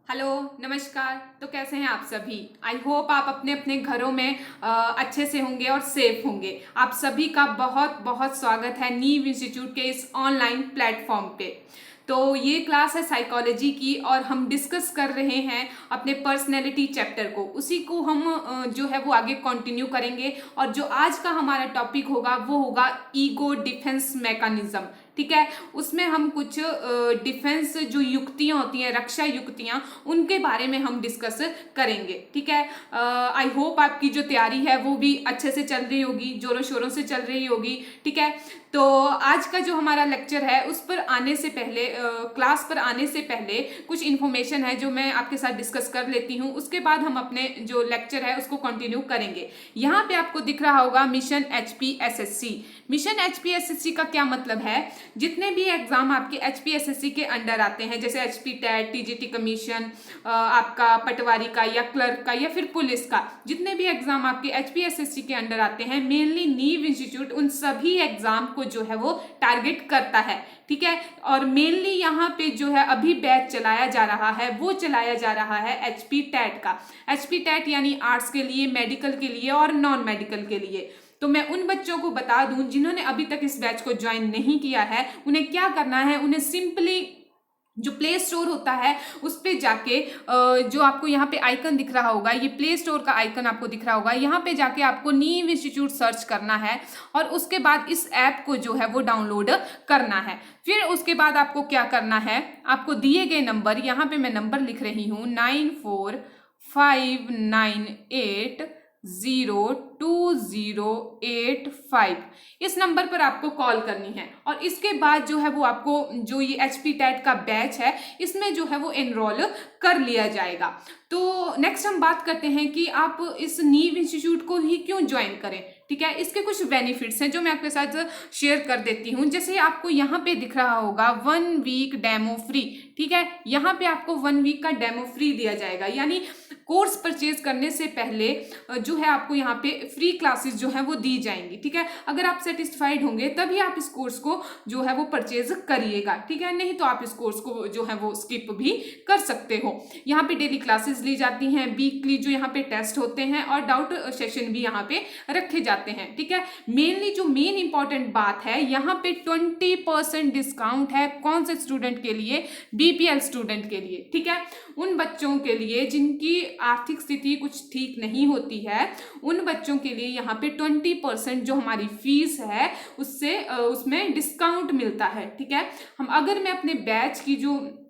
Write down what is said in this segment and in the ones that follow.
Hello, नमस्कार। तो कैसे हैं आप सभी? आई होप आप अपने अपने घरों में अच्छे से होंगे और सेफ होंगे। आप सभी का बहुत बहुत स्वागत है नीव इंस्टीट्यूट के इस ऑनलाइन प्लेटफॉर्म पे। तो ये क्लास है साइकोलॉजी की और हम डिस्कस कर रहे हैं अपने पर्सनैलिटी चैप्टर को। उसी को हम जो है वो आगे कंटिन्यू करेंगे। और जो आज का हमारा टॉपिक होगा वो होगा ईगो डिफेंस मैकेनिज्म। ठीक है, उसमें हम कुछ डिफेंस जो युक्तियां होती हैं, रक्षा युक्तियां, उनके बारे में हम डिस्कस करेंगे। ठीक है, आई होप आपकी जो तैयारी है वो भी अच्छे से चल रही होगी, जोरों शोरों से चल रही होगी। ठीक है, तो आज का जो हमारा लेक्चर है उस पर आने से पहले, क्लास पर आने से पहले कुछ इन्फॉर्मेशन है जो मैं आपके साथ डिस्कस कर लेती हूँ। उसके बाद हम अपने जो लेक्चर है उसको कंटिन्यू करेंगे। यहाँ पे आपको दिख रहा होगा मिशन HPSSC। मिशन HPSSC का क्या मतलब है? जितने भी एग्जाम आपके HPSSC के अंडर आते हैं, जैसे HP टैट, TGT कमीशन, आपका पटवारी का या क्लर्क का या फिर पुलिस का, जितने भी एग्जाम आपके HPSSC के अंडर आते हैं, मेनली नीव इंस्टीट्यूट उन सभी एग्जाम को जो है वो टारगेट करता है। ठीक है, और मेनली यहाँ पे जो है अभी बैच चलाया जा रहा है वो चलाया जा रहा है HP टैट का। HP टैट यानी आर्ट्स के लिए, मेडिकल के लिए और नॉन मेडिकल के लिए। तो मैं उन बच्चों को बता दूं जिन्होंने अभी तक इस बैच को ज्वाइन नहीं किया है, उन्हें क्या करना है। उन्हें सिंपली जो प्ले स्टोर होता है उस पे जाके, जो आपको यहाँ पे आइकन दिख रहा होगा, ये प्ले स्टोर का आइकन आपको दिख रहा होगा, यहाँ पे जाके आपको नीव इंस्टीट्यूट सर्च करना है और उसके बाद इस ऐप को जो है वो डाउनलोड करना है। फिर उसके बाद आपको क्या करना है, आपको दिए गए नंबर, यहाँ पे मैं नंबर लिख रही हूँ 9459802085, इस नंबर पर आपको कॉल करनी है। और इसके बाद जो है वो आपको जो ये HP टैट का बैच है इसमें जो है वो एनरोल कर लिया जाएगा। तो नेक्स्ट हम बात करते हैं कि आप इस नीव इंस्टीट्यूट को ही क्यों ज्वाइन करें। ठीक है, इसके कुछ बेनिफिट्स हैं जो मैं आपके साथ शेयर कर देती हूँ। जैसे आपको यहाँ पे दिख रहा होगा 1 वीक डेमो फ्री। ठीक है, यहाँ पे आपको 1 वीक का डेमो फ्री दिया जाएगा, यानी कोर्स परचेज करने से पहले जो है आपको यहाँ पे फ्री क्लासेस जो है वो दी जाएंगी। ठीक है, अगर आप सेटिस्फाइड होंगे तभी आप इस कोर्स को जो है वो परचेज करिएगा। ठीक है, नहीं तो आप इस कोर्स को जो है वो स्किप भी कर सकते हो। यहाँ पे डेली क्लासेस ली जाती हैं, वीकली जो यहाँ पे टेस्ट होते हैं और डाउट सेशन भी यहाँ पे रखे जाते हैं। ठीक है, मेनली जो मेन इंपॉर्टेंट बात है, यहाँ पे 20% डिस्काउंट है। कौन से स्टूडेंट के लिए? BPL स्टूडेंट के लिए। ठीक है, उन बच्चों के लिए जिनकी आर्थिक स्थिति कुछ ठीक नहीं होती है, उन बच्चों के लिए यहाँ पे 20% जो हमारी फीस है उससे उसमें डिस्काउंट मिलता है। ठीक है, हम अगर मैं अपने बैच की जो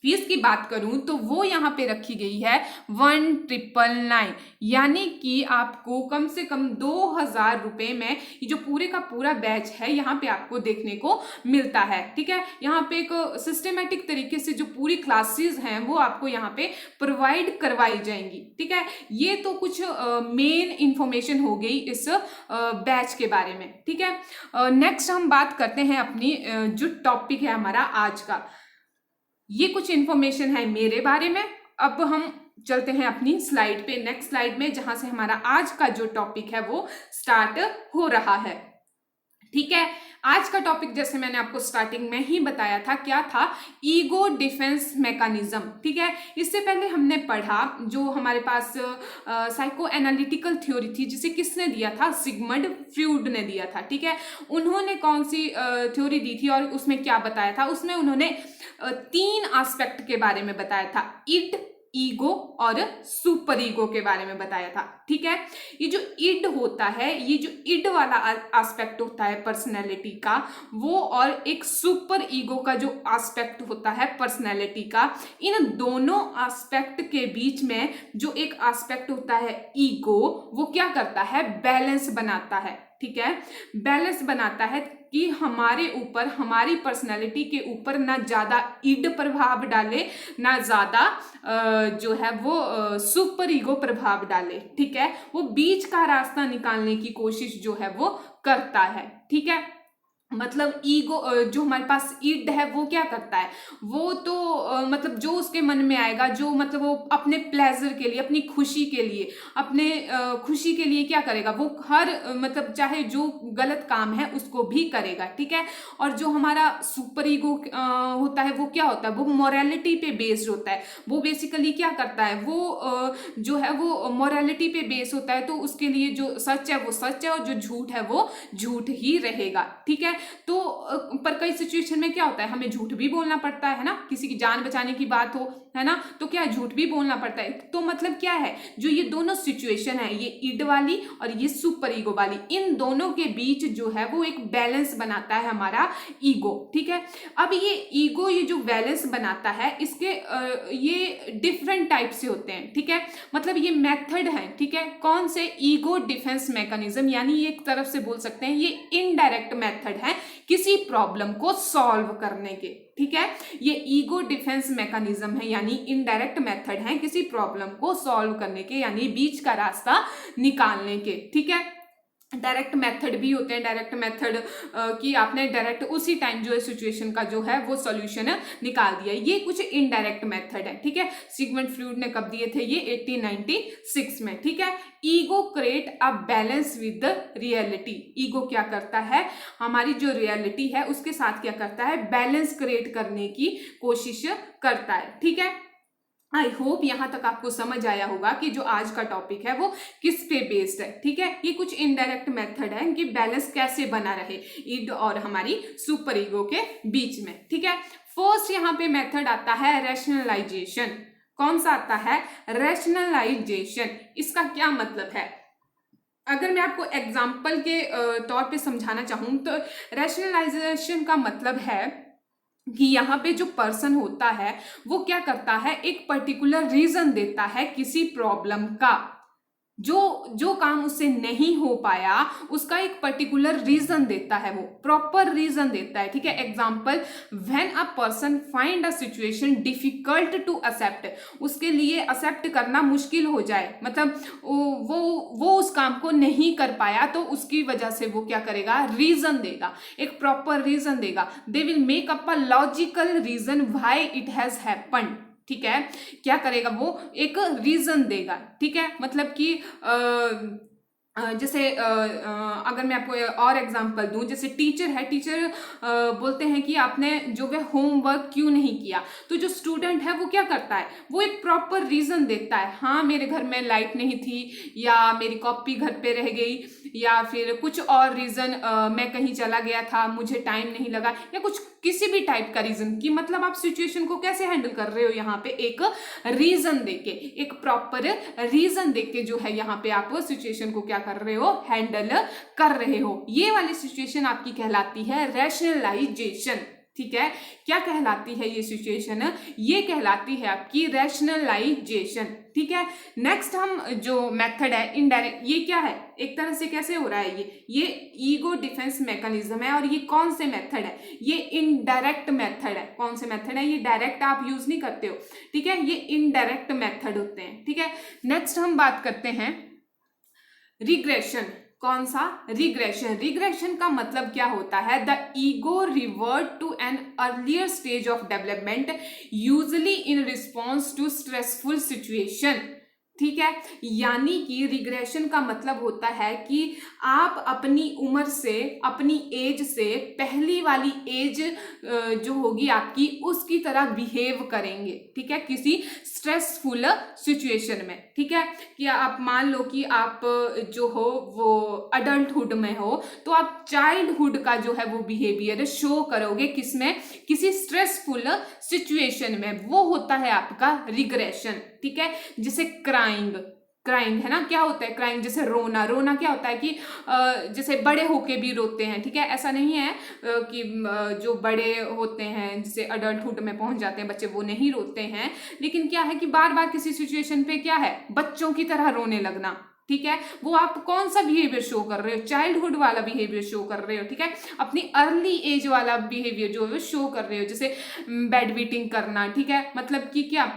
फीस की बात करूं तो वो यहाँ पे रखी गई है 1999, यानी कि आपको कम से कम 2000 रुपये में ये जो पूरे का पूरा बैच है यहाँ पे आपको देखने को मिलता है। ठीक है, यहाँ पे एक सिस्टमेटिक तरीके से जो पूरी क्लासेस हैं वो आपको यहाँ पे प्रोवाइड करवाई जाएंगी। ठीक है, ये तो कुछ मेन इंफॉर्मेशन हो गई इस बैच के बारे में। ठीक है, नेक्स्ट हम बात करते हैं अपनी जो टॉपिक है हमारा आज का। ये कुछ इन्फॉर्मेशन है मेरे बारे में। अब हम चलते हैं अपनी स्लाइड पे, नेक्स्ट स्लाइड में, जहां से हमारा आज का जो टॉपिक है वो स्टार्ट हो रहा है। ठीक है, आज का टॉपिक जैसे मैंने आपको स्टार्टिंग में ही बताया था, क्या था? Ego defence mechanism. ठीक है, इससे पहले हमने पढ़ा जो हमारे पास साइको एनालिटिकल थ्योरी थी, जिसे किसने दिया था? सिगमंड फ्रॉइड ने दिया था। ठीक है, उन्होंने कौन सी थ्योरी दी थी और उसमें क्या बताया था? उसमें उन्होंने 3 एस्पेक्ट के बारे में बताया था, इड, ईगो और सुपर ईगो के बारे में बताया था। ठीक है, ये जो इड होता है, ये जो इड वाला एस्पेक्ट होता है पर्सनैलिटी का, वो और एक सुपर ईगो का जो एस्पेक्ट होता है पर्सनैलिटी का, इन दोनों एस्पेक्ट के बीच में जो एक एस्पेक्ट होता है ईगो, वो क्या करता है? बैलेंस बनाता है। ठीक है, बैलेंस बनाता है कि हमारे ऊपर, हमारी पर्सनैलिटी के ऊपर ना ज्यादा इड प्रभाव डाले, ना ज्यादा जो है वो सुपर ईगो प्रभाव डाले। ठीक है, वो बीच का रास्ता निकालने की कोशिश जो है वो करता है। ठीक है, मतलब ईगो, जो हमारे पास ईड है वो क्या करता है, वो तो मतलब जो उसके मन में आएगा, जो मतलब वो अपने प्लेजर के लिए, अपनी खुशी के लिए, अपने खुशी के लिए क्या करेगा, वो हर मतलब चाहे जो गलत काम है उसको भी करेगा, ठीक है। और जो हमारा सुपर ईगो होता है वो क्या होता है, वो मोरालिटी पे बेस्ड होता है। वो बेसिकली क्या करता है, वो जो है वो मोरालिटी पे बेस होता है, तो उसके लिए जो सच है वो सच है और जो झूठ है वो झूठ ही रहेगा, ठीक है। तो पर कई सिचुएशन में क्या होता है, हमें झूठ भी बोलना पड़ता है ना, किसी की जान बचाने की बात हो, है ना, तो क्या झूठ भी बोलना पड़ता है। तो मतलब क्या है, जो ये दोनों सिचुएशन है, ये ईड वाली और ये सुपर ईगो वाली, इन दोनों के बीच जो है वो एक बैलेंस बनाता है हमारा ईगो, ठीक है। अब ये ईगो, ये जो बैलेंस बनाता है, इसके ये डिफरेंट टाइप से होते हैं, ठीक है। मतलब ये मेथड है, ठीक है, कौन से, ईगो डिफेंस मैकेनिज्म, यानी ये एक तरफ से बोल सकते हैं ये इनडायरेक्ट मेथड है किसी प्रॉब्लम को सॉल्व करने के, ठीक है। ये ईगो डिफेंस मैकेनिज्म है, यानी इनडायरेक्ट मेथड है किसी प्रॉब्लम को सॉल्व करने के, यानी बीच का रास्ता निकालने के, ठीक है। डायरेक्ट मेथड भी होते हैं, डायरेक्ट मेथड कि आपने डायरेक्ट उसी टाइम जो है सिचुएशन का जो है वो सॉल्यूशन निकाल दिया, ये कुछ इनडायरेक्ट मेथड है, ठीक है। सिगमंड फ्रॉइड ने कब दिए थे, ये 1896 में, ठीक है। Ego create a balance with the reality, ego क्या करता है, हमारी जो रियलिटी है उसके साथ क्या करता है, बैलेंस क्रिएट करने की कोशिश करता है, ठीक है। आई होप यहां तक आपको समझ आया होगा कि जो आज का टॉपिक है वो किस पे बेस्ड है, ठीक है। ये कुछ इनडायरेक्ट मेथड है कि बैलेंस कैसे बना रहे ईड और हमारी सुपर ईगो के बीच में, ठीक है। फर्स्ट यहाँ पे मेथड आता है रैशनलाइजेशन। कौन सा आता है, रैशनलाइजेशन। इसका क्या मतलब है, अगर मैं आपको एग्जाम्पल के तौर पे समझाना चाहूँ तो रैशनलाइजेशन का मतलब है कि यहाँ पे जो पर्सन होता है वो क्या करता है, एक पर्टिकुलर रीजन देता है किसी प्रॉब्लम का, जो जो काम उससे नहीं हो पाया उसका एक पर्टिकुलर रीजन देता है, वो प्रॉपर रीजन देता है, ठीक है। Example, when a person find a situation difficult to accept, उसके लिए एक्सेप्ट करना मुश्किल हो जाए, मतलब वो उस काम को नहीं कर पाया, तो उसकी वजह से वो क्या करेगा, रीजन देगा, एक प्रॉपर रीजन देगा। They will make up a logical reason why it has happened, ठीक है। क्या करेगा, वो एक रीजन देगा, ठीक है। मतलब कि जैसे अगर मैं आपको और एग्जांपल दूं, जैसे टीचर है, टीचर बोलते हैं कि आपने जो है होमवर्क क्यों नहीं किया, तो जो स्टूडेंट है वो क्या करता है, वो एक प्रॉपर रीजन देता है, हाँ मेरे घर में लाइट नहीं थी, या मेरी कॉपी घर पे रह गई, या फिर कुछ और रीजन, मैं कहीं चला गया था, मुझे टाइम नहीं लगा, या कुछ किसी भी टाइप का रीजन, कि मतलब आप सिचुएशन को कैसे हैंडल कर रहे हो, यहाँ पे एक रीजन देके, एक प्रॉपर रीजन देके जो है यहाँ पे आप सिचुएशन को क्या कर रहे हो, हैंडल कर रहे हो। ये वाली सिचुएशन आपकी कहलाती है रैशनलाइजेशन, ठीक है। क्या कहलाती है ये सिचुएशन, ये कहलाती है आपकी रैशनलाइजेशन, ठीक है। नेक्स्ट हम जो मेथड है इनडायरेक्ट, ये क्या है, एक तरह से कैसे हो रहा है, ये ईगो डिफेंस मैकेनिज्म है, और ये कौन से मेथड है, ये इनडायरेक्ट मेथड है। कौन से मेथड है, ये डायरेक्ट आप यूज नहीं करते हो, ठीक है, ये इनडायरेक्ट मेथड होते हैं, ठीक है। नेक्स्ट हम बात करते हैं रिग्रेशन। कौन सा, रिग्रेशन। रिग्रेशन का मतलब क्या होता है, the ego revert to an earlier stage of development usually in response to stressful situation, ठीक है। यानी कि रिग्रेशन का मतलब होता है कि आप अपनी उम्र से, अपनी एज से पहली वाली एज जो होगी आपकी, उसकी तरह बिहेव करेंगे, ठीक है, किसी स्ट्रेसफुल सिचुएशन में, ठीक है। कि आप मान लो कि आप जो हो वो अडल्टहुड में हो, तो आप चाइल्डहुड का जो है वो बिहेवियर शो करोगे किसमें, किसी स्ट्रेसफुल सिचुएशन में, वो होता है आपका रिग्रेशन, ठीक है। जैसे क्राइंग है ना, क्या होता है क्राइंग, जैसे रोना क्या होता है कि जैसे बड़े होके भी रोते हैं, ठीक है। ऐसा नहीं है कि जो बड़े होते हैं जैसे अडल्टहुड में पहुंच जाते हैं बच्चे, वो नहीं रोते हैं, लेकिन क्या है कि बार बार किसी सिचुएशन पे क्या है, बच्चों की तरह रोने लगना, ठीक है। वो आप कौन सा बिहेवियर शो कर रहे हो, चाइल्डहुड वाला बिहेवियर शो कर रहे हो, ठीक है, अपनी अर्ली एज वाला बिहेवियर जो है शो कर रहे हो, जैसे बेड बीटिंग करना, ठीक है। मतलब कि क्या,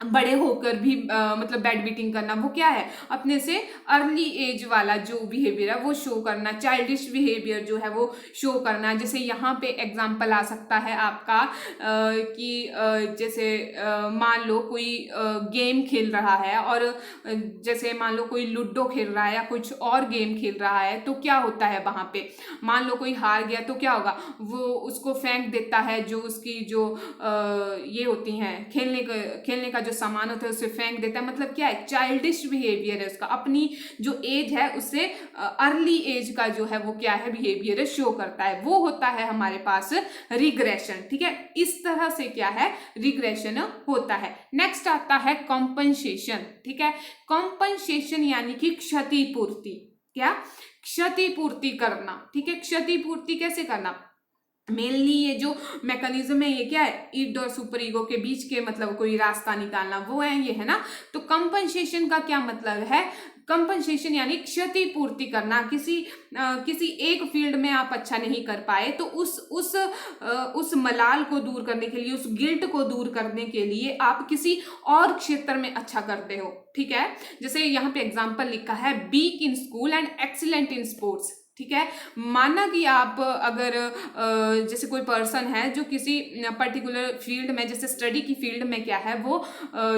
बड़े होकर भी मतलब बैड बीटिंग करना, वो क्या है, अपने से अर्ली एज वाला जो बिहेवियर है वो शो करना, चाइल्डिश बिहेवियर जो है वो शो करना। जैसे यहाँ पे एग्जांपल आ सकता है आपका कि जैसे मान लो कोई गेम खेल रहा है, और जैसे मान लो कोई लूडो खेल रहा है या कुछ और गेम खेल रहा है, तो क्या होता है वहाँ पे, मान लो कोई हार गया तो क्या होगा, वो उसको फेंक देता है, जो उसकी जो ये होती हैं खेलने का जो सामान होता है उसे फेंक देता है। मतलब क्या है, चाइल्डिश बिहेवियर है उसका, अपनी जो एज है उससे अर्ली एज का जो है वो क्या है, बिहेवियर शो करता है, वो होता है हमारे पास रिग्रेशन। ठीक है, इस तरह से क्या है, रिग्रेशन होता है। नेक्स्ट आता है कॉम्पनसेशन। ठीक है, कॉम्पनसेशन यानी कि क्षतिपूर्ति। क्या, क्षतिपूर्ति करना। ठीक है, क्षतिपूर्ति कैसे करना, मेनली ये जो मैकेनिज्म है ये क्या है, ईड और सुपर ईगो के बीच के मतलब कोई रास्ता निकालना, वो है ये, है ना। तो कंपनसेशन का क्या मतलब है, कंपनसेशन यानी क्षतिपूर्ति करना। किसी एक फील्ड में आप अच्छा नहीं कर पाए तो उस मलाल को दूर करने के लिए, उस गिल्ट को दूर करने के लिए आप किसी और क्षेत्र में अच्छा करते हो। ठीक है, जैसे यहाँ पे एग्जांपल लिखा है, weak in school and excellent in sports. ठीक है, माना कि आप अगर जैसे कोई पर्सन है जो किसी पर्टिकुलर फील्ड में, जैसे स्टडी की फील्ड में क्या है, वो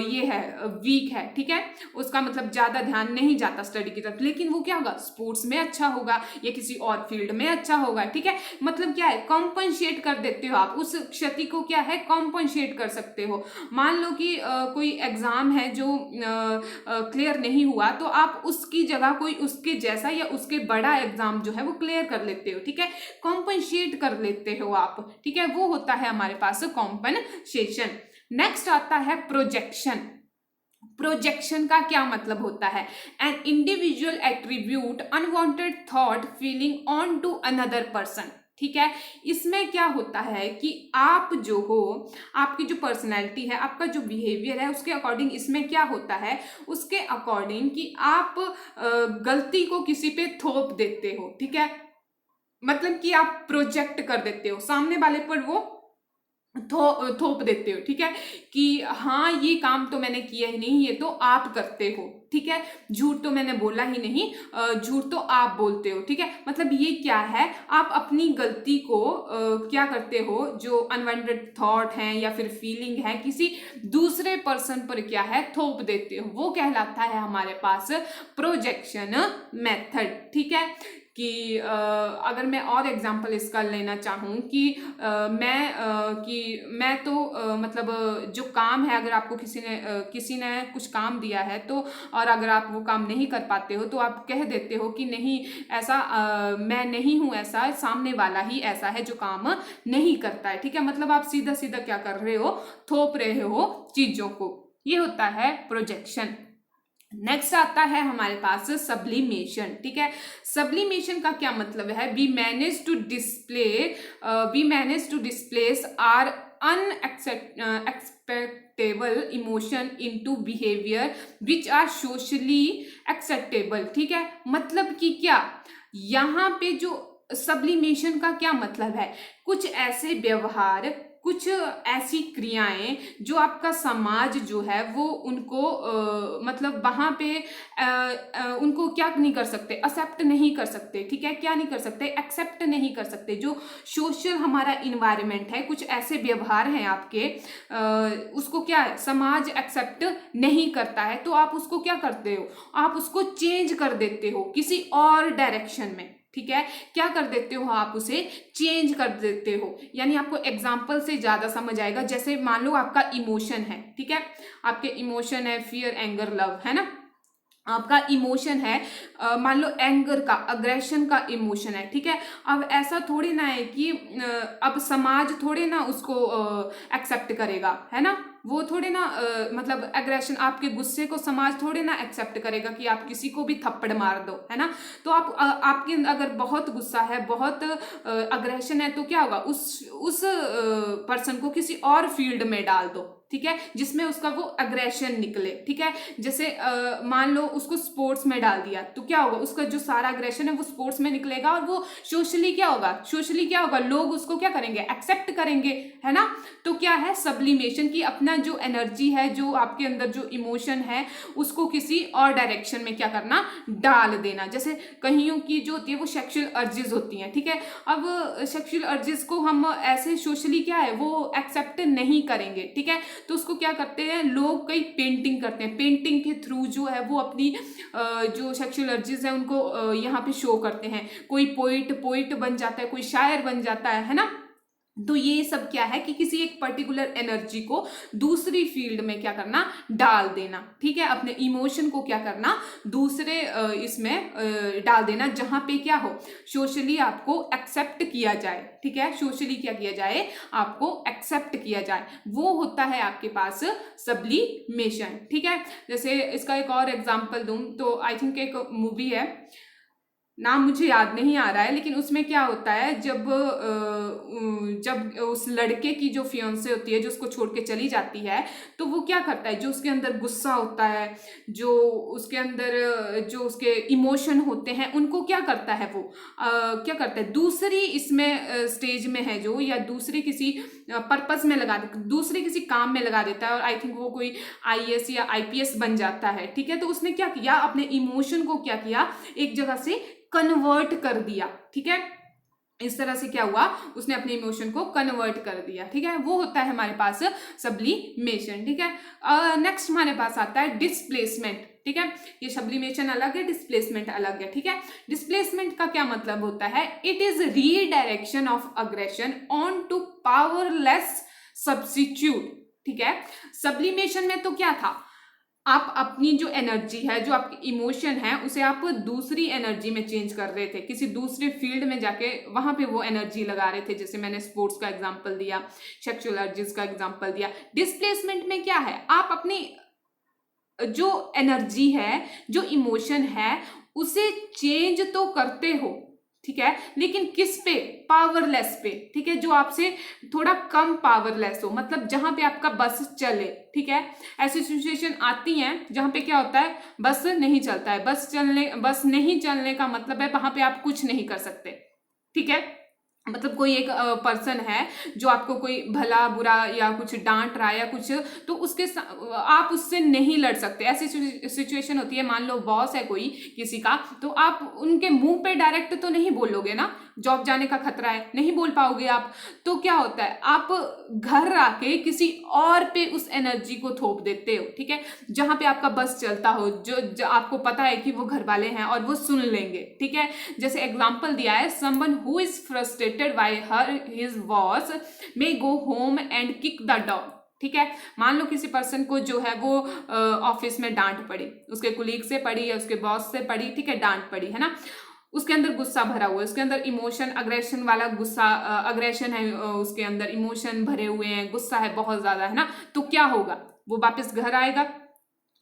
ये है, वीक है। ठीक है, उसका मतलब ज़्यादा ध्यान नहीं जाता स्टडी की तरफ, लेकिन वो क्या होगा, स्पोर्ट्स में अच्छा होगा या किसी और फील्ड में अच्छा होगा। ठीक है, मतलब क्या है, कॉम्पनसेट कर देते हो आप उस क्षति को, क्या है, कॉम्पनसेट कर सकते हो। मान लो कि कोई एग्जाम है जो क्लियर नहीं हुआ, तो आप उसकी जगह कोई उसके जैसा या उसके बड़ा एग्जाम जो है वो क्लियर कर लेते हो। ठीक है, कॉम्पनसेट कर लेते हो आप। ठीक है, वो होता है हमारे पास कॉम्पनसेशन। नेक्स्ट आता है प्रोजेक्शन। प्रोजेक्शन का क्या मतलब होता है, an individual attribute unwanted thought feeling on to another person. ठीक है, इसमें क्या होता है कि आप जो हो, आपकी जो पर्सनैलिटी है, आपका जो बिहेवियर है, उसके अकॉर्डिंग इसमें क्या होता है, उसके अकॉर्डिंग कि आप गलती को किसी पे थोप देते हो। ठीक है, मतलब कि आप प्रोजेक्ट कर देते हो सामने वाले पर, वो थोप देते हो। ठीक है, कि हाँ ये काम तो मैंने किया ही नहीं, ये तो आप करते हो। ठीक है, झूठ तो मैंने बोला ही नहीं, झूठ तो आप बोलते हो। ठीक है, मतलब ये क्या है, आप अपनी गलती को क्या करते हो, जो अनवांटेड थॉट है या फिर फीलिंग है, किसी दूसरे पर्सन पर क्या है, थोप देते हो। वो कहलाता है हमारे पास प्रोजेक्शन मेथड। ठीक है, कि अगर मैं और एग्जांपल इसका लेना चाहूँ कि मैं तो मतलब जो काम है, अगर आपको किसी ने कुछ काम दिया है, तो और अगर आप वो काम नहीं कर पाते हो, तो आप कह देते हो कि नहीं, ऐसा मैं नहीं हूँ, ऐसा सामने वाला ही ऐसा है जो काम नहीं करता है। ठीक है, मतलब आप सीधा सीधा क्या कर रहे हो, थोप रहे हो चीजों को। ये होता है प्रोजेक्शन। नेक्स्ट आता है हमारे पास सब्लिमेशन। ठीक है, सब्लिमेशन का क्या मतलब है, we manage to displace our unacceptable emotion into behaviour which are socially acceptable. ठीक है, मतलब कि क्या, यहाँ पे जो सब्लिमेशन का क्या मतलब है, कुछ ऐसे व्यवहार, कुछ ऐसी क्रियाएं जो आपका समाज जो है वो उनको मतलब वहाँ पे उनको क्या नहीं कर सकते, एक्सेप्ट नहीं कर सकते। ठीक है, क्या नहीं कर सकते, एक्सेप्ट नहीं कर सकते। जो सोशल हमारा इन्वायरमेंट है, कुछ ऐसे व्यवहार हैं आपके, उसको क्या है, समाज एक्सेप्ट नहीं करता है, तो आप उसको क्या करते हो, आप उसको चेंज कर देते हो किसी और डायरेक्शन में। ठीक है, क्या कर देते हो, आप उसे चेंज कर देते हो। यानी आपको एग्जाम्पल से ज्यादा समझ आएगा। जैसे मान लो आपका इमोशन है, ठीक है, आपके इमोशन है फियर, एंगर, लव, है ना, आपका इमोशन है मान लो एंगर का, अग्रेशन का इमोशन है। ठीक है, अब ऐसा थोड़ी ना है कि अब समाज थोड़े ना उसको एक्सेप्ट करेगा, है ना, वो थोड़े ना मतलब एग्रेशन, आपके गुस्से को समाज थोड़े ना एक्सेप्ट करेगा कि आप किसी को भी थप्पड़ मार दो, है ना। तो आप आपके अगर बहुत गुस्सा है, बहुत अग्रेशन है, तो क्या होगा, उस पर्सन को किसी और फील्ड में डाल दो। ठीक है, जिसमें उसका वो अग्रेशन निकले। ठीक है, जैसे मान लो उसको स्पोर्ट्स में डाल दिया तो क्या होगा, उसका जो सारा अग्रेशन है वो स्पोर्ट्स में निकलेगा और वो सोशली क्या होगा, लोग उसको क्या करेंगे, एक्सेप्ट करेंगे, है ना। तो क्या है, सब्लिमेशन की अपना जो एनर्जी है, जो आपके अंदर जो इमोशन है, उसको किसी और डायरेक्शन में क्या करना, डाल देना। जैसे कईयों की जो होती है वो सेक्सुअल अर्जेस होती हैं। ठीक है, अब सेक्सुअल अर्जेस को हम ऐसे सोशली क्या है वो एक्सेप्ट नहीं करेंगे। ठीक है, तो उसको क्या करते हैं लोग, कई पेंटिंग करते हैं, पेंटिंग के थ्रू जो है वो अपनी जो सेक्सुअल अर्जेस है उनको यहाँ पे शो करते हैं। कोई पोइट बन जाता है, कोई शायर बन जाता है ना। तो ये सब क्या है कि किसी एक पर्टिकुलर एनर्जी को दूसरी फील्ड में क्या करना, डाल देना। ठीक है, अपने इमोशन को क्या करना, दूसरे इसमें डाल देना, जहां पे क्या हो, सोशली आपको एक्सेप्ट किया जाए। ठीक है, सोशली क्या किया जाए, आपको एक्सेप्ट किया जाए, वो होता है आपके पास सब्लिमेशन। ठीक है, जैसे इसका एक और एग्जांपल दूं तो आई थिंक एक मूवी है, नाम मुझे याद नहीं आ रहा है, लेकिन उसमें क्या होता है, जब उस लड़के की जो फियांसे होती है, जो उसको छोड़ के चली जाती है, तो वो क्या करता है, जो उसके अंदर गुस्सा होता है, जो उसके अंदर जो उसके इमोशन होते हैं, उनको क्या करता है वो क्या करता है, दूसरी इसमें स्टेज में है जो, या दूसरी किसी पर्पस में लगा देता, दूसरे किसी काम में लगा देता है, और आई थिंक वो कोई IAS या IPS बन जाता है। ठीक है, तो उसने क्या किया, अपने इमोशन को क्या किया, एक जगह से कन्वर्ट कर दिया। ठीक है, इस तरह से क्या हुआ, उसने अपने इमोशन को कन्वर्ट कर दिया। ठीक है, वो होता है हमारे पास सब्लिमेशन। ठीक है, नेक्स्ट हमारे पास आता है डिस्प्लेसमेंट। ठीक है, ये सब्लिमेशन अलग है, डिस्प्लेसमेंट अलग है। ठीक है, डिस्प्लेसमेंट का क्या मतलब होता है, it is redirection of aggression on to powerless substitute. ठीक है, सब्लिमेशन में तो क्या था, आप अपनी जो एनर्जी है, जो आपकी इमोशन है, उसे आप दूसरी एनर्जी में चेंज कर रहे थे, किसी दूसरे फील्ड में जाके वहां पे वो एनर्जी लगा रहे थे। जैसे मैंने स्पोर्ट्स का एग्जांपल दिया, सेक्सुअल अर्जेस का एग्जांपल दिया। डिस्प्लेसमेंट में क्या है, आप अपनी जो एनर्जी है, जो इमोशन है, उसे चेंज तो करते हो। ठीक है, लेकिन किस पे, पावरलेस पे। ठीक है, जो आपसे थोड़ा कम पावरलेस हो, मतलब जहां पे आपका बस चले। ठीक है, ऐसी सिचुएशन आती हैं जहां पे क्या होता है, बस नहीं चलता है, बस नहीं चलने का मतलब है वहां पे आप कुछ नहीं कर सकते। ठीक है, मतलब कोई एक पर्सन है जो आपको कोई भला बुरा या कुछ डांट रहा है या कुछ, तो उसके आप उससे नहीं लड़ सकते। ऐसी सिचुएशन होती है, मान लो बॉस है कोई किसी का, तो आप उनके मुंह पे डायरेक्ट तो नहीं बोलोगे ना, जॉब जाने का खतरा है, नहीं बोल पाओगे आप। तो क्या होता है, आप घर आके किसी और पे उस एनर्जी को थोप देते हो। ठीक है, जहां पे आपका बस चलता हो, जो आपको पता है कि वो घर वाले हैं और वो सुन लेंगे। ठीक है, जैसे एग्जाम्पल दिया है, someone who is frustrated bye her his boss may go home and kick the dog. ठीक है, मान लो किसी पर्सन को जो है वो ऑफिस में डांट पड़ी, उसके कुलीग से पड़ी या उसके बॉस से पड़ी। ठीक है, डांट पड़ी, है ना, उसके अंदर गुस्सा भरा हुआ है, उसके अंदर इमोशन, अग्रेशन वाला गुस्सा, अग्रेशन है, उसके अंदर इमोशन भरे हुए हैं, गुस्सा है बहुत ज्यादा, है ना। तो क्या होगा, वो वापस घर आएगा।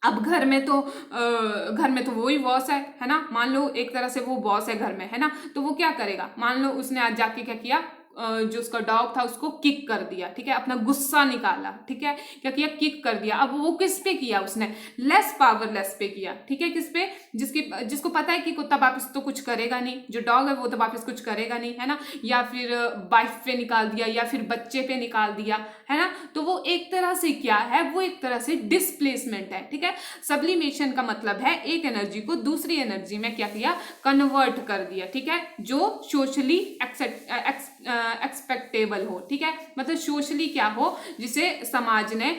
अब घर में तो वही बॉस है ना, मान लो एक तरह से वो बॉस है घर में, है ना। तो वो क्या करेगा, मान लो उसने आज जाके क्या किया, जो उसका डॉग था उसको किक कर दिया। ठीक है, अपना गुस्सा निकाला। ठीक है, क्या किया, किक कर दिया। अब वो किस पे किया, उसने लेस पावरलेस पे किया। ठीक है, किस पे, जिसको पता है कि कुत्ता वापस तो कुछ करेगा नहीं, जो डॉग है वो तो वापस कुछ करेगा नहीं, है ना, या फिर वाइफ पे निकाल दिया, या फिर बच्चे पे निकाल दिया, है ना। तो वो एक तरह से क्या है, वो एक तरह से डिस्प्लेसमेंट है। ठीक है, सब्लिमेशन का मतलब है एक एनर्जी को दूसरी एनर्जी में क्या किया, कन्वर्ट कर दिया। ठीक है, जो सोशली एक्सपेक्टेबल हो। ठीक है, मतलब सोशली क्या हो, जिसे समाज ने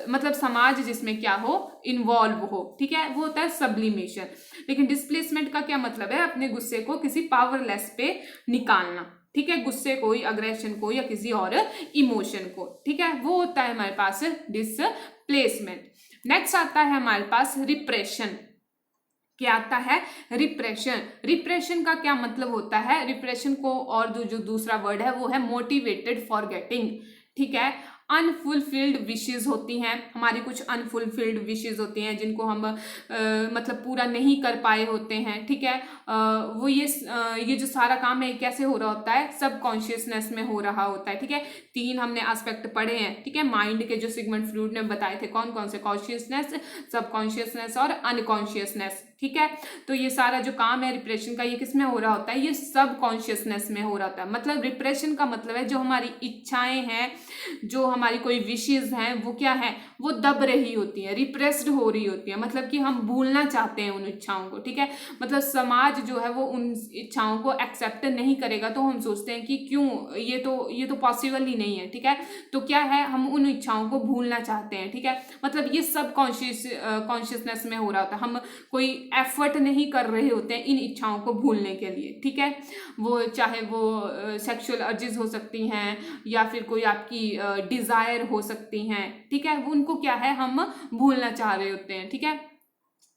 मतलब समाज जिसमें क्या हो, इन्वॉल्व हो। ठीक है, वो होता है सब्लिमेशन। लेकिन डिस्प्लेसमेंट का क्या मतलब है, अपने गुस्से को किसी पावरलेस पे निकालना। ठीक है, गुस्से को, अग्रेशन को, या किसी और इमोशन को। ठीक है, वो होता है हमारे पास डिस्प्लेसमेंट। नेक्स्ट आता है हमारे पास रिप्रेशन। क्या आता है, रिप्रेशन। रिप्रेशन का क्या मतलब होता है, रिप्रेशन को और जो दूसरा वर्ड है वो है मोटिवेटेड फॉरगेटिंग। ठीक है, अनफुलफिल्ड विशेज होती हैं, हमारी कुछ अनफुलफिल्ड विशेज होती हैं जिनको हम मतलब पूरा नहीं कर पाए होते हैं, ठीक है। वो ये जो सारा काम है कैसे हो रहा होता है, सब कॉन्शियसनेस में हो रहा होता है, ठीक है। 3 हमने एस्पेक्ट पढ़े हैं, ठीक है, माइंड के जो सिगमंड फ्रॉइड ने बताए थे कौन कौन से, कॉन्शियसनेस, सब कॉन्शियसनेस और अनकॉन्शियसनेस, ठीक है। तो ये सारा जो काम है रिप्रेशन का, ये किस में हो रहा होता है, ये सब कॉन्शियसनेस में हो रहा होता है। मतलब रिप्रेशन का मतलब है जो हमारी इच्छाएं हैं, जो हमारी कोई विशेज हैं, वो क्या है, वो दब रही होती है, रिप्रेस्ड हो रही होती है, मतलब कि हम भूलना चाहते हैं उन इच्छाओं को, ठीक है। मतलब समाज जो है वो उन इच्छाओं को एक्सेप्ट नहीं करेगा, तो हम सोचते हैं कि क्यों, ये तो पॉसिबल ही नहीं है, ठीक है। तो क्या है, हम उन इच्छाओं को भूलना चाहते हैं, ठीक है। मतलब ये सब कॉन्शियसनेस में हो रहा होता है, हम कोई एफर्ट नहीं कर रहे होते हैं इन इच्छाओं को भूलने के लिए, ठीक है। वो चाहे वो सेक्सुअल अर्जेस हो सकती हैं या फिर कोई आपकी डिजायर हो सकती हैं, ठीक है, वो उनको क्या है हम भूलना चाह रहे होते हैं, ठीक है।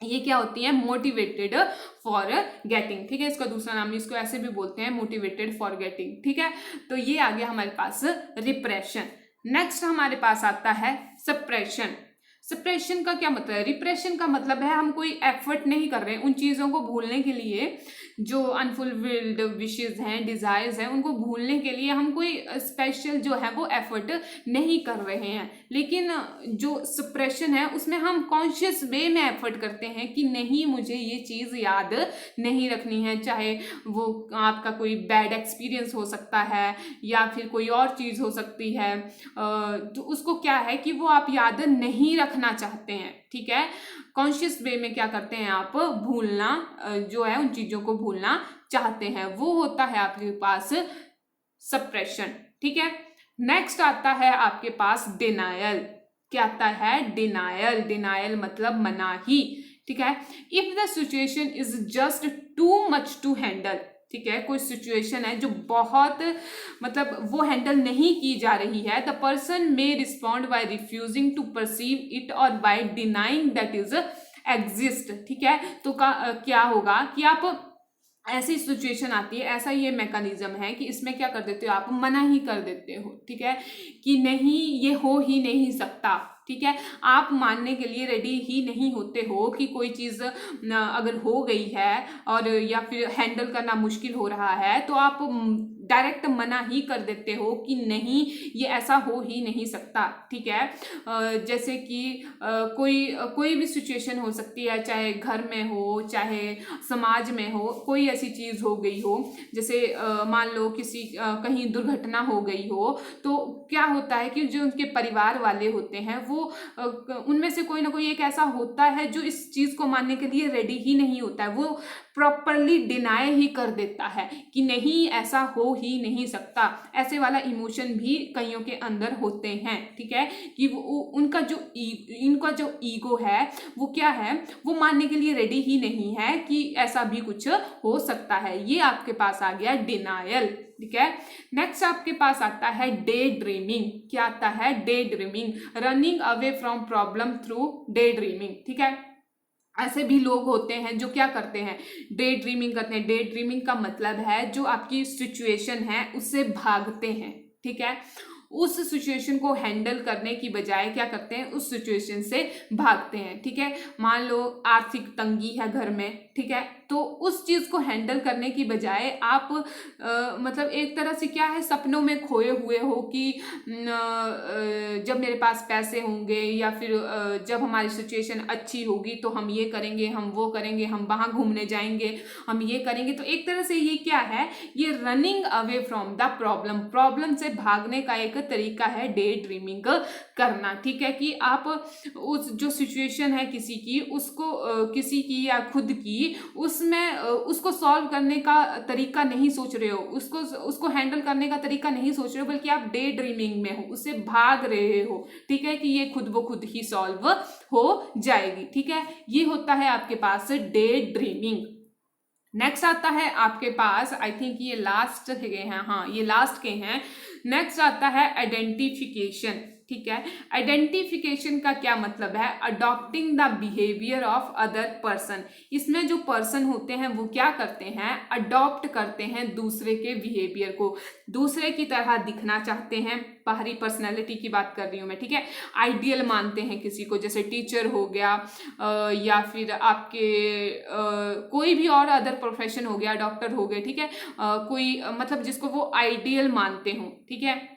ये क्या होती है, मोटिवेटेड फॉर गेटिंग, ठीक है। इसका दूसरा नाम इसको ऐसे भी बोलते हैं, मोटिवेटेड फॉर गेटिंग, ठीक है। तो ये आ गया हमारे पास रिप्रेशन। नेक्स्ट हमारे पास आता है सप्रेशन। सप्रेशन का क्या मतलब है, रिप्रेशन का मतलब है हम कोई एफर्ट नहीं कर रहे हैं उन चीज़ों को भूलने के लिए, जो अनफुलफिल्ड विशेज हैं, डिजायर्स हैं, उनको भूलने के लिए हम कोई स्पेशल जो है वो एफर्ट नहीं कर रहे हैं। लेकिन जो सप्रेशन है उसमें हम कॉन्शियस वे में एफर्ट करते हैं कि नहीं, मुझे ये चीज़ याद नहीं रखनी है, चाहे वो आपका कोई बैड एक्सपीरियंस हो सकता है या फिर कोई और चीज़ हो सकती है, तो उसको क्या है कि वो आप याद नहीं रखना चाहते हैं, ठीक है। कॉन्शियस वे में क्या करते हैं आप, भूलना जो है, उन चीजों को भूलना चाहते हैं, वो होता है आपके पास सप्रेशन, ठीक है। नेक्स्ट आता है आपके पास डिनायल। क्या आता है, डिनायल। डिनायल मतलब मनाही, ठीक है। If the situation is just too much to handle, ठीक है, कोई सिचुएशन है जो बहुत मतलब वो हैंडल नहीं की जा रही है, the person may respond by refusing to perceive it और by denying that is exist, ठीक है। तो क्या होगा कि आप ऐसी सिचुएशन आती है, ऐसा ये मैकेनिज्म है कि इसमें क्या कर देते हो आप, मना ही कर देते हो, ठीक है, कि नहीं ये हो ही नहीं सकता, ठीक है। आप मानने के लिए रेडी ही नहीं होते हो कि कोई चीज़ अगर हो गई है और या फिर हैंडल करना मुश्किल हो रहा है, तो आप डायरेक्ट मना ही कर देते हो कि नहीं ये ऐसा हो ही नहीं सकता, ठीक है। जैसे कि कोई भी सिचुएशन हो सकती है, चाहे घर में हो चाहे समाज में हो, कोई ऐसी चीज़ हो गई हो, जैसे मान लो किसी कहीं दुर्घटना हो गई हो, तो क्या होता है कि जो उनके परिवार वाले होते हैं वो उनमें से कोई ना कोई एक ऐसा होता है जो इस चीज़ को मानने के लिए रेडी ही नहीं होता है, वो प्रॉपरली डिनाई ही कर देता है कि नहीं ऐसा हो ही नहीं सकता। ऐसे वाला इमोशन भी कईयों के अंदर होते हैं, ठीक है, कि वो इनका जो ईगो है वो क्या है, वो मानने के लिए रेडी ही नहीं है कि ऐसा भी कुछ हो सकता है। ये आपके पास आ गया डिनायल, ठीक है। नेक्स्ट आपके पास आता है डे ड्रीमिंग। क्या आता है, day dreaming, running away from problem through day dreaming, ठीक है। ऐसे भी लोग होते हैं जो क्या करते हैं, डे ड्रीमिंग करते हैं। डे ड्रीमिंग का मतलब है जो आपकी सिचुएशन है उससे भागते हैं, ठीक है। उस सिचुएशन को हैंडल करने की बजाय क्या करते हैं, उस सिचुएशन से भागते हैं, ठीक है। मान लो आर्थिक तंगी है घर में, ठीक है, तो उस चीज़ को हैंडल करने की बजाय आप मतलब एक तरह से क्या है, सपनों में खोए हुए हो कि जब मेरे पास पैसे होंगे या फिर जब हमारी सिचुएशन अच्छी होगी तो हम ये करेंगे, हम वो करेंगे, हम वहाँ घूमने जाएंगे, हम ये करेंगे। तो एक तरह से ये क्या है, ये running away from the problem से भागने का एक तरीका है डे ड्रीमिंग करना, ठीक है। कि आप उस जो सिचुएशन है किसी की, उसको किसी की या खुद की, उसमें उसको सॉल्व करने का तरीका नहीं सोच रहे हो, उसको हैंडल करने का तरीका नहीं सोच रहे हो, बल्कि आप डे ड्रीमिंग में हो, उससे भाग रहे हो, ठीक है, कि ये खुद ब खुद ही सॉल्व हो जाएगी, ठीक है। ये होता है आपके पास डे ड्रीमिंग। नेक्स्ट आता है आपके पास, आई थिंक ये लास्ट के हैं, हाँ ये लास्ट के हैं। नेक्स्ट आता है आइडेंटिफिकेशन। ठीक है। आइडेंटिफिकेशन का क्या मतलब है? Adopting the behaviour of other person. इसमें जो पर्सन होते हैं वो क्या करते हैं? अडॉप्ट करते हैं दूसरे के बिहेवियर को, दूसरे की तरह दिखना चाहते हैं। बाहरी पर्सनैलिटी की बात कर रही हूँ मैं, ठीक है। आइडियल मानते हैं किसी को, जैसे टीचर हो गया या फिर आपके कोई भी और अदर प्रोफेशन हो गया, डॉक्टर हो गए, ठीक है। कोई मतलब जिसको वो आइडियल मानते हो, ठीक है।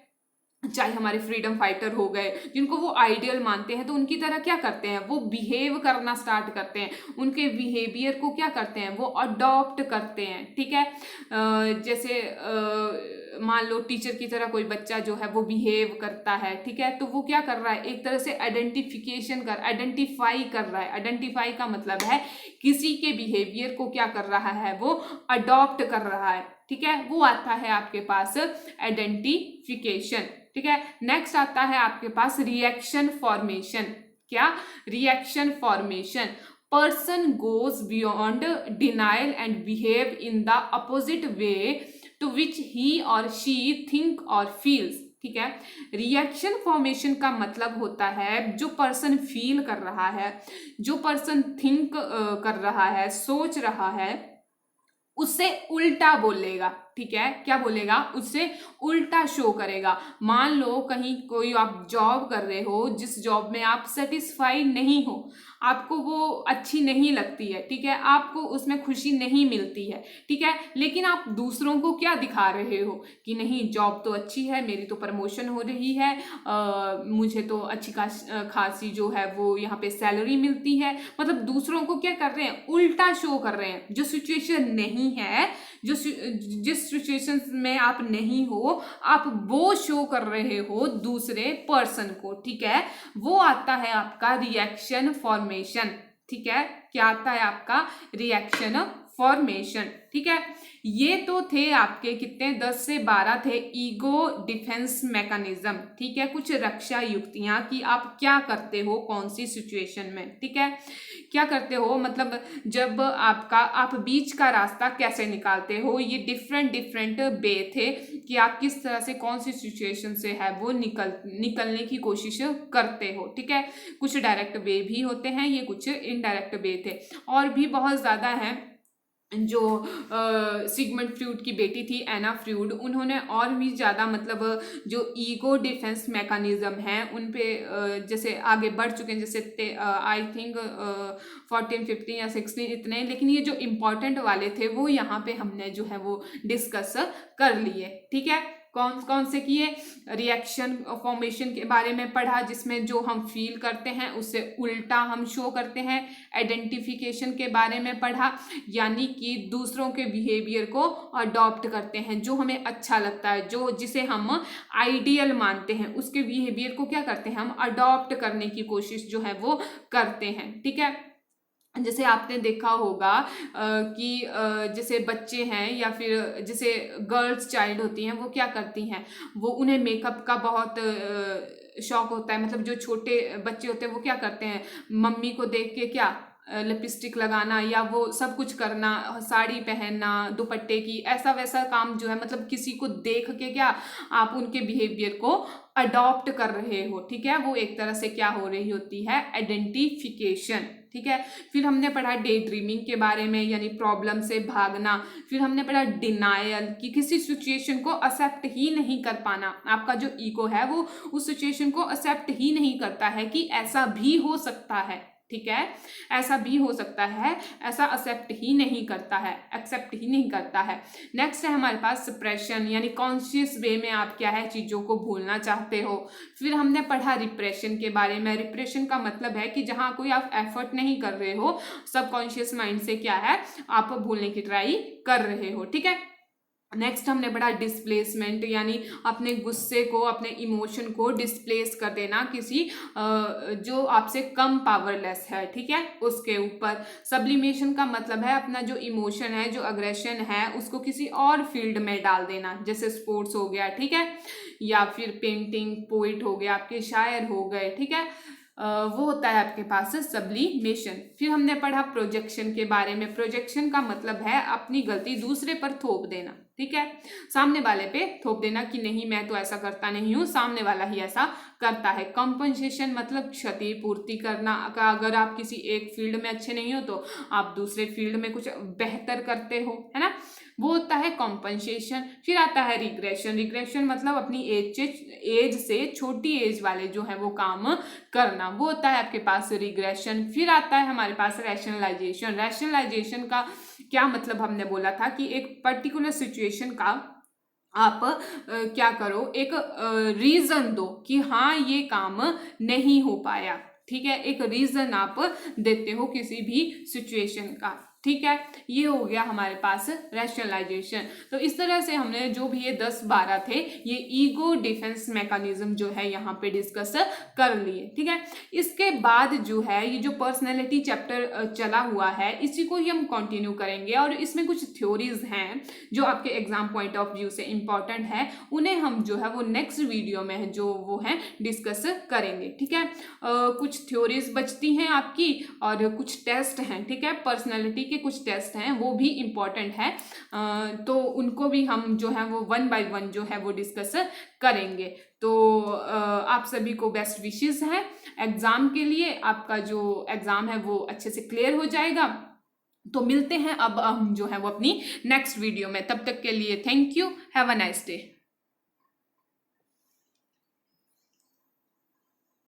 चाहे हमारे फ्रीडम फाइटर हो गए, जिनको वो आइडियल मानते हैं, तो उनकी तरह क्या करते हैं? वो बिहेव करना स्टार्ट करते हैं, उनके बिहेवियर को क्या करते हैं? वो अडॉप्ट करते हैं, ठीक है। जैसे मान लो टीचर की तरह कोई बच्चा जो है वो बिहेव करता है, ठीक है, तो वो क्या कर रहा है? एक तरह से आइडेंटिफाई कर रहा है। आइडेंटिफाई का मतलब है किसी के बिहेवियर को क्या कर रहा है? वो अडॉप्ट कर रहा है, ठीक है। वो आता है आपके पास आइडेंटिफिकेशन, ठीक है। नेक्स्ट आता है आपके पास रिएक्शन फॉर्मेशन। क्या? Reaction formation. Person goes beyond denial and behave in the opposite way to which he और शी थिंक और फील्स, ठीक है। रिएक्शन फॉर्मेशन का मतलब होता है जो पर्सन फील कर रहा है, जो पर्सन थिंक कर रहा है, सोच रहा है, उससे उल्टा बोलेगा, ठीक है। क्या बोलेगा? उससे उल्टा शो करेगा। मान लो कहीं कोई आप जॉब कर रहे हो, जिस जॉब में आप सेटिस्फाइड नहीं हो, आपको वो अच्छी नहीं लगती है, ठीक है, आपको उसमें खुशी नहीं मिलती है, ठीक है, लेकिन आप दूसरों को क्या दिखा रहे हो कि नहीं जॉब तो अच्छी है, मेरी तो प्रमोशन हो रही है, मुझे तो अच्छी खासी जो है वो यहाँ पे सैलरी मिलती है। मतलब दूसरों को क्या कर रहे हैं? उल्टा शो कर रहे हैं। जो सिचुएशन नहीं है, जिस सिचुएशन में आप नहीं हो, आप वो शो कर रहे हो दूसरे पर्सन को, ठीक है। वो आता है आपका रिएक्शन फॉर्मेशन, ठीक है। क्या आता है? आपका रिएक्शन फॉर्मेशन, ठीक है। ये तो थे आपके कितने? 10 से 12 थे ईगो डिफेंस मैकेनिज्म, ठीक है। कुछ रक्षा युक्तियां कि आप क्या करते हो कौन सी सिचुएशन में, ठीक है, क्या करते हो, मतलब जब आप बीच का रास्ता कैसे निकालते हो। ये डिफरेंट वे थे कि आप किस तरह से कौन सी सिचुएशन से है वो निकलने की कोशिश करते हो, ठीक है। कुछ डायरेक्ट वे भी होते हैं, ये कुछ इनडायरेक्ट वे थे, और भी बहुत ज़्यादा हैं। जो सिगमंड फ्रूड की बेटी थी एना फ्रूड, उन्होंने और भी ज़्यादा मतलब जो ईगो डिफेंस मैकेनिज्म है उन पे जैसे आगे बढ़ चुके हैं, जैसे आई थिंक 14, 15 या 16 इतने, लेकिन ये जो इम्पोर्टेंट वाले थे वो यहाँ पे हमने जो है वो डिस्कस कर लिए, ठीक है। कौन कौन से किए? रिएक्शन फॉर्मेशन के बारे में पढ़ा, जिसमें जो हम फील करते हैं उससे उल्टा हम शो करते हैं। आइडेंटिफिकेशन के बारे में पढ़ा, यानी कि दूसरों के बिहेवियर को अडॉप्ट करते हैं, जो हमें अच्छा लगता है, जो जिसे हम आइडियल मानते हैं, उसके बिहेवियर को क्या करते हैं? हम अडॉप्ट करने की कोशिश जो है वो करते हैं, ठीक है। जैसे आपने देखा होगा कि जैसे बच्चे हैं या फिर जैसे गर्ल्स चाइल्ड होती हैं, वो क्या करती हैं? वो उन्हें मेकअप का बहुत शौक होता है। मतलब जो छोटे बच्चे होते हैं वो क्या करते हैं? मम्मी को देख के क्या लिपस्टिक लगाना या वो सब कुछ करना, साड़ी पहनना, दुपट्टे की ऐसा वैसा काम जो है, मतलब किसी को देख के क्या आप उनके बिहेवियर को अडॉप्ट कर रहे हो, ठीक है। वो एक तरह से क्या हो रही होती है? आइडेंटिफिकेशन, ठीक है। फिर हमने पढ़ा डे ड्रीमिंग के बारे में, यानी प्रॉब्लम से भागना। फिर हमने पढ़ा डिनायल, कि किसी सिचुएशन को एक्सेप्ट ही नहीं कर पाना। आपका जो ईगो है वो उस सिचुएशन को एक्सेप्ट ही नहीं करता है कि ऐसा भी हो सकता है, ठीक है, ऐसा भी हो सकता है, ऐसा एक्सेप्ट ही नहीं करता है, एक्सेप्ट ही नहीं करता है। नेक्स्ट है हमारे पास सप्रेशन, यानी कॉन्शियस वे में आप क्या है चीज़ों को भूलना चाहते हो। फिर हमने पढ़ा रिप्रेशन के बारे में। रिप्रेशन का मतलब है कि जहाँ कोई आप एफर्ट नहीं कर रहे हो, सबकॉन्शियस माइंड से क्या है आप भूलने की ट्राई कर रहे हो, ठीक है। नेक्स्ट हमने पढ़ा डिस्प्लेसमेंट, यानी अपने गुस्से को, अपने इमोशन को डिस्प्लेस कर देना किसी जो आपसे कम पावरलेस है, ठीक है, उसके ऊपर। सब्लिमेशन का मतलब है अपना जो इमोशन है, जो अग्रेशन है, उसको किसी और फील्ड में डाल देना, जैसे स्पोर्ट्स हो गया, ठीक है, या फिर पेंटिंग, पोइट हो गया, आपके शायर हो गए, ठीक है। वो होता है आपके पास सब्लिमेशन। फिर हमने पढ़ा प्रोजेक्शन के बारे में। प्रोजेक्शन का मतलब है अपनी गलती दूसरे पर थोप देना, ठीक है, सामने वाले पे थोप देना कि नहीं मैं तो ऐसा करता नहीं हूँ, सामने वाला ही ऐसा करता है। कॉम्पनसेशन मतलब क्षति पूर्ति करना। अगर आप किसी एक फील्ड में अच्छे नहीं हो तो आप दूसरे फील्ड में कुछ बेहतर करते हो, है ना, वो होता है कॉम्पनसेशन। फिर आता है रिग्रेशन। रिग्रेशन मतलब अपनी एज से छोटी एज वाले जो है वो काम करना, वो होता है आपके पास रिग्रेशन। फिर आता है हमारे पास रैशनलाइजेशन। रैशनलाइजेशन का क्या मतलब हमने बोला था कि एक पर्टिकुलर सिचुएशन का आप क्या करो, एक रीजन दो कि हाँ ये काम नहीं हो पाया, ठीक है, एक रीजन आप देते हो किसी भी सिचुएशन का, ठीक है। ये हो गया हमारे पास रैशनलाइजेशन। तो इस तरह से हमने जो भी ये 10-12 थे ये ईगो डिफेंस मैकेनिज्म जो है यहाँ पे डिस्कस कर लिए, ठीक है। इसके बाद जो है ये जो पर्सनैलिटी चैप्टर चला हुआ है इसी को ही हम कंटिन्यू करेंगे, और इसमें कुछ थ्योरीज हैं जो आपके एग्जाम पॉइंट ऑफ व्यू से इंपॉर्टेंट है, उन्हें हम जो है वो नेक्स्ट वीडियो में जो वो है डिस्कस करेंगे, ठीक है। कुछ थ्योरीज बचती हैं आपकी और कुछ टेस्ट हैं, ठीक है, पर्सनैलिटी के कुछ टेस्ट हैं वो भी इम्पॉर्टेंट है, तो उनको भी हम जो है वो 1 by 1 जो है वो डिस्कस करेंगे। तो आप सभी को बेस्ट विशेस हैं एग्जाम के लिए। आपका जो एग्जाम है वो अच्छे से क्लियर हो जाएगा। तो मिलते हैं अब हम जो है वो अपनी नेक्स्ट वीडियो में। तब तक के लिए thank you, have a nice day.